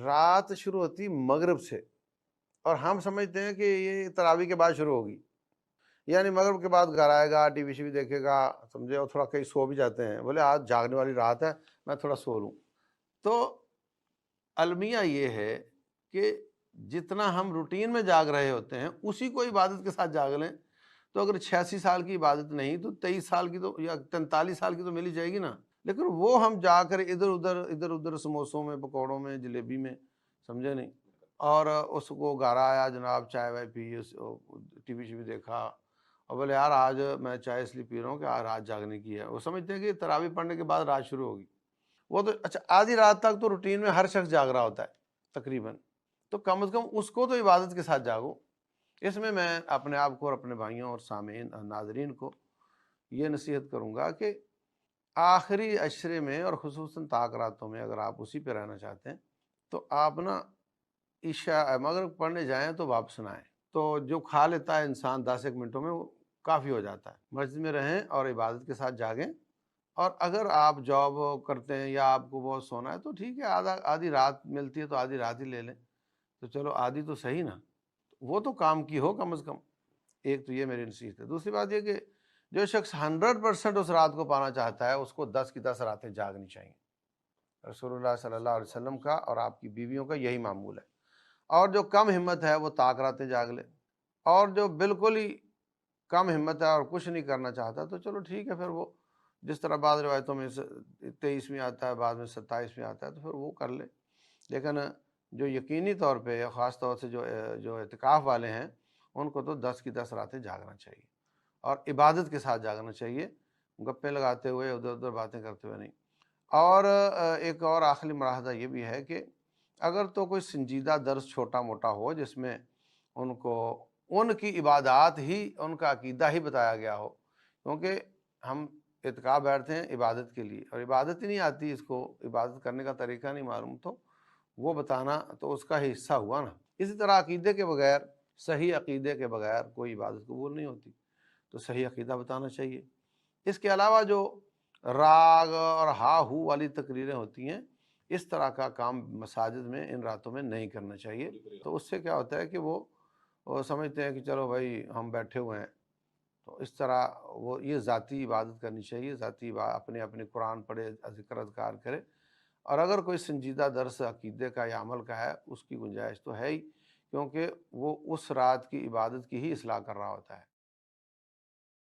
رات شروع ہوتی مغرب سے، اور ہم سمجھتے ہیں کہ یہ تراویح کے بعد شروع ہوگی، یعنی مغرب کے بعد گھر آئے گا، ٹی وی شی وی دیکھے گا، سمجھے، اور تھوڑا کہیں سو بھی جاتے ہیں، بولے آج جاگنے والی رات ہے میں تھوڑا سو لوں۔ تو المیہ یہ ہے کہ جتنا ہم روٹین میں جاگ رہے ہوتے ہیں اسی کو عبادت کے ساتھ جاگ لیں، تو اگر 86 سال کی عبادت نہیں تو 23 سال کی تو یا 43 سال کی تو مل ہی جائے گی نا۔ لیکن وہ ہم جا کر ادھر ادھر سموسوں میں، پکوڑوں میں، جلیبی میں، سمجھے نہیں، اور اس کو گھر آیا جناب، چائے وائے پی، ٹی وی شی وی دیکھا، اور بولے یار آج میں چائے اس لیے پی رہا ہوں کہ آج رات جاگنے کی ہے۔ وہ سمجھتے ہیں کہ تراویح پڑھنے کے بعد رات شروع ہوگی۔ وہ تو اچھا آدھی رات تک تو روٹین میں ہر شخص جاگ رہا ہوتا ہے تقریباً، تو کم از کم اس کو تو عبادت کے ساتھ جاگو۔ اس میں اپنے آپ کو اور اپنے بھائیوں اور سامعین اور ناظرین کو یہ نصیحت کروں گا کہ آخری عشرے میں اور خصوصاً تاخراتوں میں اگر آپ اسی پہ رہنا چاہتے ہیں تو آپ نا عشاء مغرب پڑھنے جائیں تو واپس نہ آئیں۔ تو جو کھا لیتا ہے انسان 10 ایک منٹوں میں وہ کافی ہو جاتا ہے۔ مسجد میں رہیں اور عبادت کے ساتھ جاگیں، اور اگر آپ جاب کرتے ہیں یا آپ کو بہت سونا ہے تو ٹھیک ہے، آدھی رات ملتی ہے تو آدھی رات ہی لے لیں، تو چلو آدھی تو صحیح نا، وہ تو کام کی ہو کم از کم۔ ایک تو یہ میری نصیحت ہے۔ دوسری بات یہ کہ جو شخص 100% اس رات کو پانا چاہتا ہے اس کو 10 کی 10 راتیں جاگنی چاہیے۔ رسول اللہ صلی اللہ علیہ وسلم کا اور آپ کی بیویوں کا یہی معمول ہے۔ اور جو کم ہمت ہے وہ طاق راتیں جاگ لے، اور جو بالکل ہی کم ہمت ہے اور کچھ نہیں کرنا چاہتا تو چلو ٹھیک ہے، پھر وہ جس طرح بعض روایتوں میں 23 میں آتا ہے، بعد میں 27 میں آتا ہے، تو پھر وہ کر لے۔ لیکن جو یقینی طور پہ خاص طور سے جو اعتکاف والے ہیں ان کو تو 10 کی 10 راتیں جاگنا چاہیے، اور عبادت کے ساتھ جاگنا چاہیے، گپے لگاتے ہوئے ادھر ادھر باتیں کرتے ہوئے نہیں۔ اور ایک اور آخری ملاحظہ یہ بھی ہے کہ اگر تو کوئی سنجیدہ درس چھوٹا موٹا ہو جس میں ان کو ان کی عبادات ہی، ان کا عقیدہ ہی بتایا گیا ہو، کیونکہ ہم اعتکاف بیٹھتے ہیں عبادت کے لیے، اور عبادت ہی نہیں آتی، اس کو عبادت کرنے کا طریقہ نہیں معلوم، تو وہ بتانا تو اس کا ہی حصہ ہوا نا۔ اسی طرح عقیدے کے بغیر، صحیح عقیدے کے بغیر کوئی عبادت قبول نہیں ہوتی، تو صحیح عقیدہ بتانا چاہیے۔ اس کے علاوہ جو راگ اور ہا ہو والی تقریریں ہوتی ہیں، اس طرح کا کام مساجد میں ان راتوں میں نہیں کرنا چاہیے۔ تو اس سے کیا ہوتا ہے کہ وہ سمجھتے ہیں کہ چلو بھائی ہم بیٹھے ہوئے ہیں، تو اس طرح وہ یہ ذاتی عبادت کرنی چاہیے، ذاتی اپنے قرآن پڑھے، ذکر اذکار کرے، اور اگر کوئی سنجیدہ درس عقیدے کا یا عمل کا ہے اس کی گنجائش تو ہے ہی، کیونکہ وہ اس رات کی عبادت کی ہی اصلاح کر رہا ہوتا ہے۔